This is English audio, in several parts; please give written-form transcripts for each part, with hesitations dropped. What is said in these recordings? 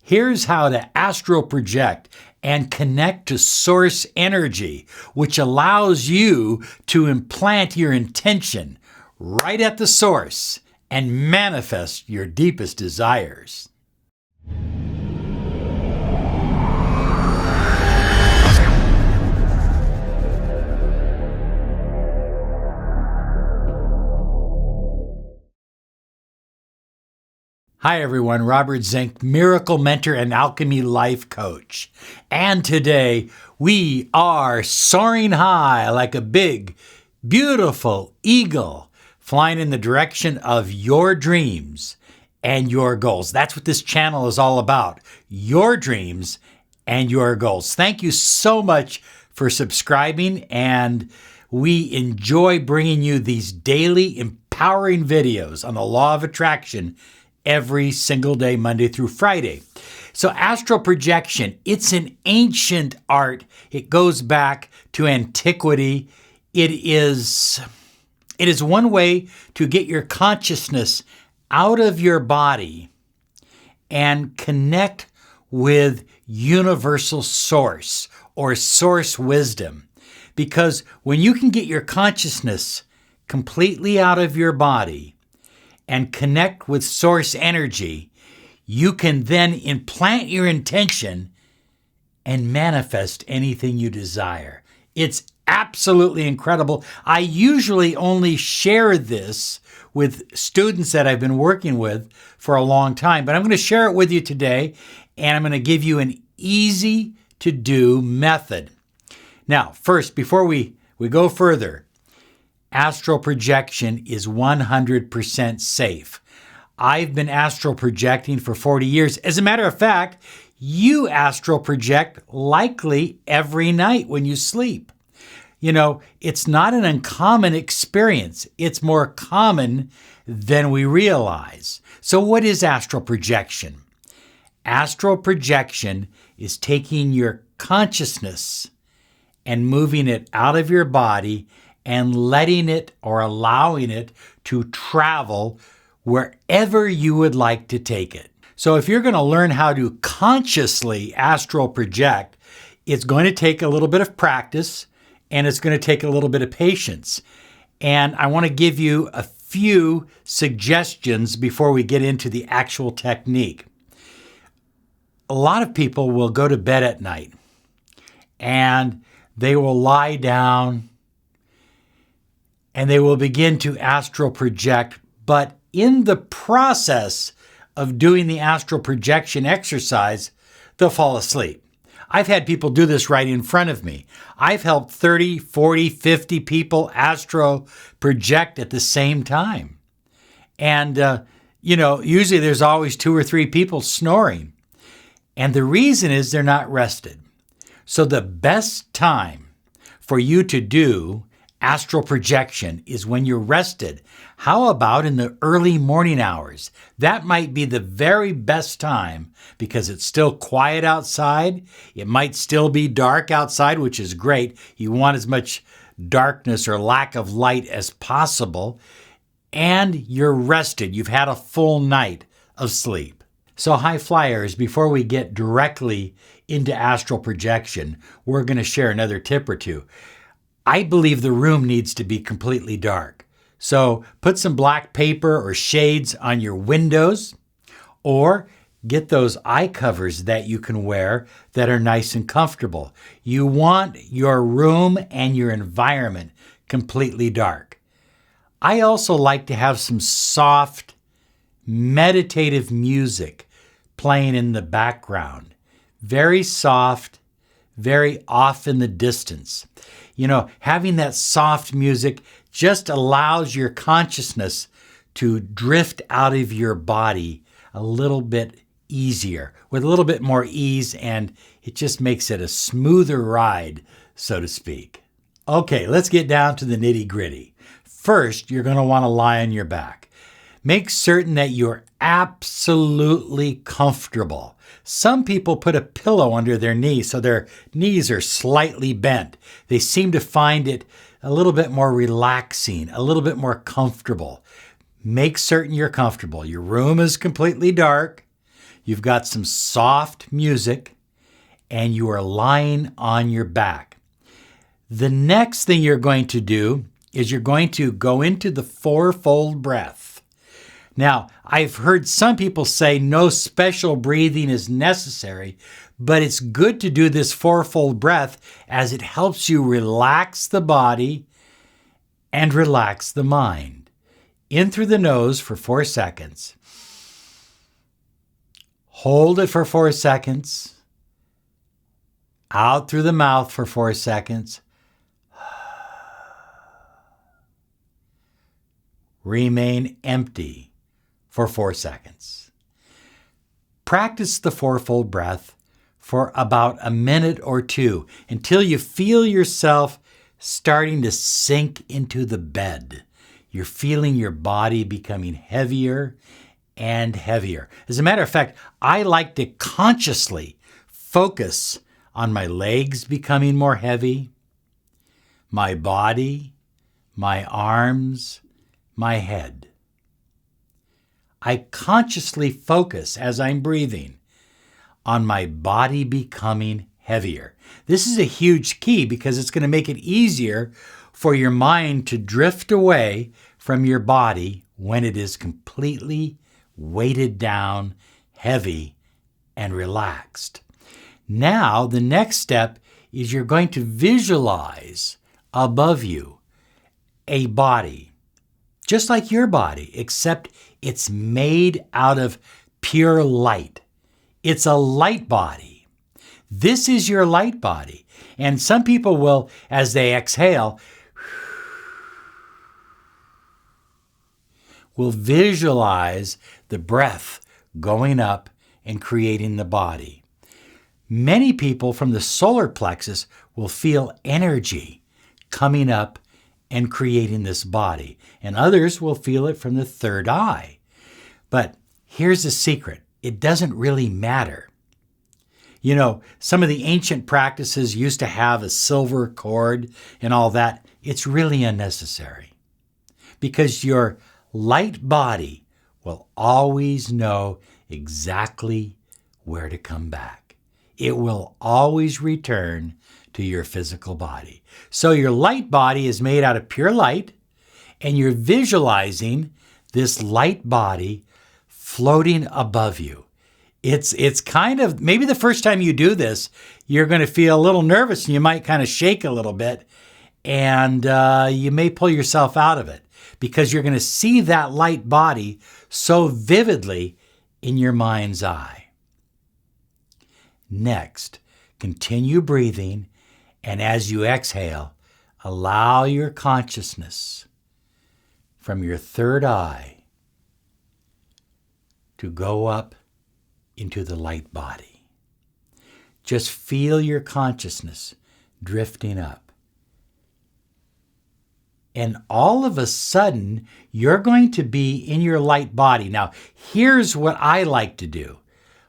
Here's how to astral project and connect to source energy, which allows you to implant your intention right at the source and manifest your deepest desires. Hi everyone, Robert Zink, Miracle Mentor and Alchemy Life Coach. And today we are soaring high like a big, beautiful eagle, flying in the direction of your dreams and your goals. That's what this channel is all about, your dreams and your goals. Thank you so much for subscribing, and we enjoy bringing you these daily empowering videos on the law of attraction every single day, Monday through Friday. So astral projection, it's an ancient art. It goes back to antiquity. It is one way to get your consciousness out of your body and connect with universal source or source wisdom. Because when you can get your consciousness completely out of your body and connect with source energy, you can then implant your intention and manifest anything you desire. It's absolutely incredible. I usually only share this with students that I've been working with for a long time, but I'm going to share it with you today, and I'm going to give you an easy to do method. Now, first, before we go further, astral projection is 100% safe. I've been astral projecting for 40 years. As a matter of fact, you astral project likely every night when you sleep. You know, it's not an uncommon experience. It's more common than we realize. So what is astral projection? Astral projection is taking your consciousness and moving it out of your body and letting it or allowing it to travel wherever you would like to take it. So if you're going to learn how to consciously astral project, it's going to take a little bit of practice and it's going to take a little bit of patience. And I want to give you a few suggestions before we get into the actual technique. A lot of people will go to bed at night and they will lie down and they will begin to astral project, but in the process of doing the astral projection exercise, they'll fall asleep. I've had people do this right in front of me. I've helped 30, 40, 50 people astral project at the same time. And, usually there's always 2 or 3 people snoring. And the reason is they're not rested. So the best time for you to do astral projection is when you're rested. How about in the early morning hours? That might be the very best time because it's still quiet outside. It might still be dark outside, which is great. You want as much darkness or lack of light as possible. And you're rested. You've had a full night of sleep. So high flyers, before we get directly into astral projection, we're going to share another tip or two. I believe the room needs to be completely dark. So put some black paper or shades on your windows, or get those eye covers that you can wear that are nice and comfortable. You want your room and your environment completely dark. I also like to have some soft, meditative music playing in the background. Very soft, very off in the distance. You know, having that soft music just allows your consciousness to drift out of your body a little bit easier, with a little bit more ease, and it just makes it a smoother ride, so to speak. Okay, let's get down to the nitty-gritty. First, you're going to want to lie on your back. Make certain that you're absolutely comfortable. Some people put a pillow under their knees so their knees are slightly bent. They seem to find it a little bit more relaxing, a little bit more comfortable. Make certain you're comfortable. Your room is completely dark. you've got some soft music, and you are lying on your back. The next thing you're going to do is you're going to go into the fourfold breath. Now, I've heard some people say no special breathing is necessary, but it's good to do this fourfold breath as it helps you relax the body and relax the mind. In through the nose for 4 seconds. Hold it for 4 seconds. Out through the mouth for 4 seconds. Remain empty for 4 seconds. Practice the fourfold breath for about a minute or two until you feel yourself starting to sink into the bed. You're feeling your body becoming heavier and heavier. As a matter of fact, I like to consciously focus on my legs becoming more heavy, my body, my arms, my head. I consciously focus as I'm breathing on my body becoming heavier. This is a huge key because it's going to make it easier for your mind to drift away from your body when it is completely weighted down, heavy, and relaxed. Now, the next step is you're going to visualize above you a body, just like your body, except it's made out of pure light. It's a light body. This is your light body. And some people will, as they exhale, will visualize the breath going up and creating the body. Many people from the solar plexus will feel energy coming up and creating this body, and others will feel it from the third eye. But here's the secret. It doesn't really matter. You know, some of the ancient practices used to have a silver cord and all that. It's really unnecessary because your light body will always know exactly where to come back. It will always return to your physical body. So your light body is made out of pure light, and you're visualizing this light body floating above you. It's kind of, maybe the first time you do this, you're going to feel a little nervous and you might kind of shake a little bit, and you may pull yourself out of it because you're going to see that light body so vividly in your mind's eye. Next, continue breathing, and as you exhale, allow your consciousness from your third eye to go up into the light body. Just feel your consciousness drifting up. And all of a sudden, you're going to be in your light body. Now, here's what I like to do.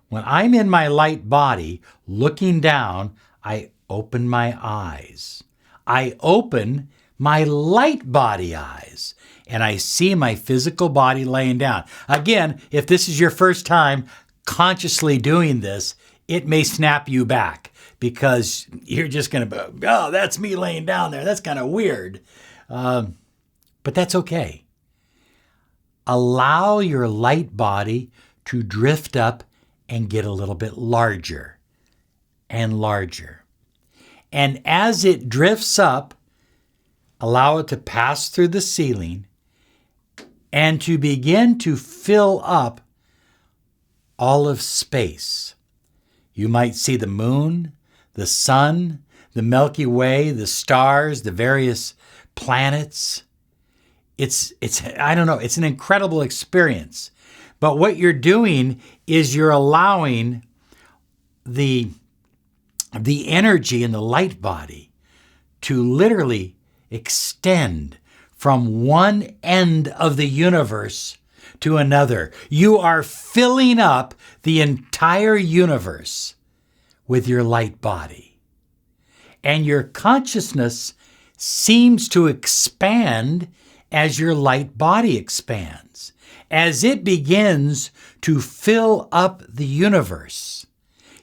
When I'm in my light body, looking down, I open my eyes. I open my light body eyes, and I see my physical body laying down. Again, if this is your first time consciously doing this, it may snap you back because you're just going to be, oh, that's me laying down there. That's kind of weird. But that's okay. Allow your light body to drift up and get a little bit larger and larger. And as it drifts up, allow it to pass through the ceiling and to begin to fill up all of space. You might see the moon, the sun, the Milky Way, the stars, the various planets. It's I don't know, it's an incredible experience. But what you're doing is you're allowing the energy in the light body to literally extend from one end of the universe to another. You are filling up the entire universe with your light body. And your consciousness seems to expand as your light body expands. as it begins to fill up the universe,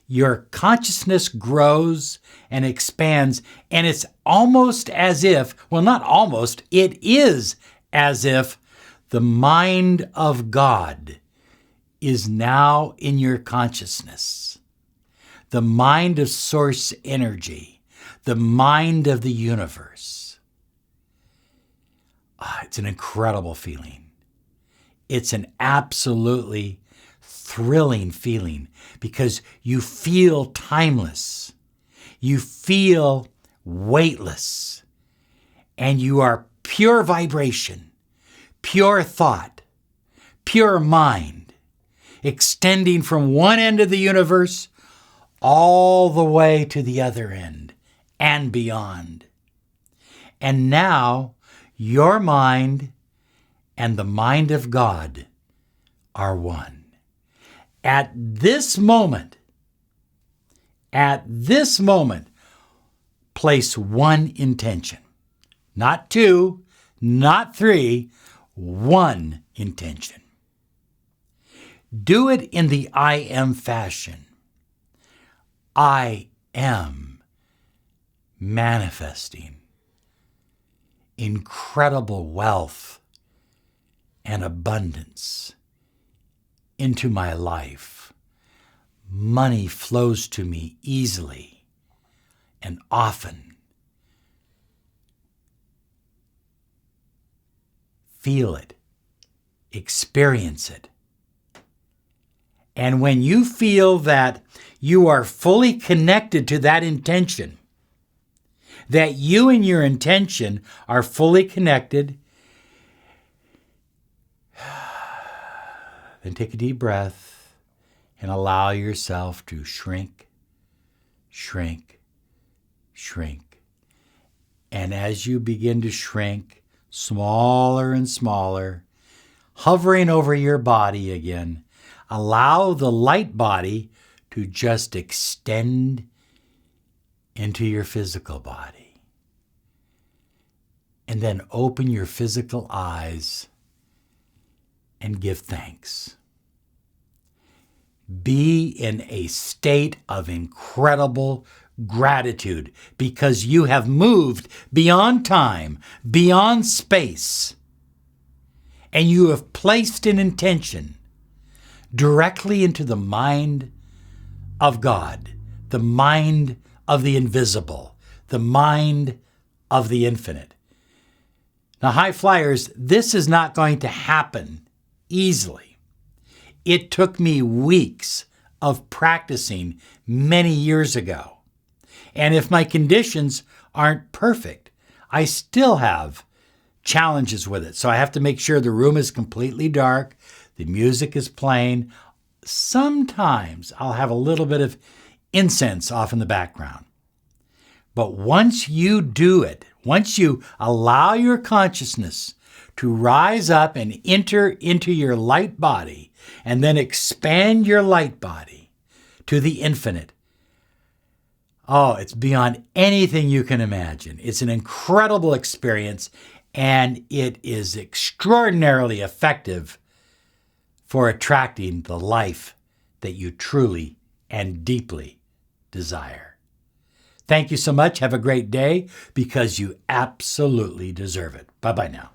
your consciousness grows and expands, and it's almost as if, well, not almost, it is as if the mind of God is now in your consciousness. The mind of source energy, the mind of the universe. It's an incredible feeling. It's an absolutely thrilling feeling because you feel timeless. You feel weightless. And you are pure vibration, pure thought, pure mind, extending from one end of the universe all the way to the other end and beyond. And now your mind and the mind of God are one. At this moment, place one intention. Not two, not three, one intention. Do it in the I am fashion. I am manifesting incredible wealth and abundance into my life. Money flows to me easily and often. Feel it, experience it. And when you feel that you are fully connected to that intention, that you and your intention are fully connected, then take a deep breath and allow yourself to shrink, shrink, shrink. And as you begin to shrink, smaller and smaller, hovering over your body again, allow the light body to just extend into your physical body. And then open your physical eyes and give thanks. Be in a state of incredible gratitude because you have moved beyond time, beyond space, and you have placed an intention directly into the mind of God, the mind of the invisible, the mind of the infinite. Now, high flyers, this is not going to happen easily. It took me weeks of practicing many years ago. And if my conditions aren't perfect, I still have challenges with it. So I have to make sure the room is completely dark, the music is playing. Sometimes I'll have a little bit of incense off in the background. But once you do it, once you allow your consciousness to rise up and enter into your light body, and then expand your light body to the infinite, it's beyond anything you can imagine. It's an incredible experience, and it is extraordinarily effective for attracting the life that you truly and deeply desire. Thank you so much. Have a great day because you absolutely deserve it. Bye-bye now.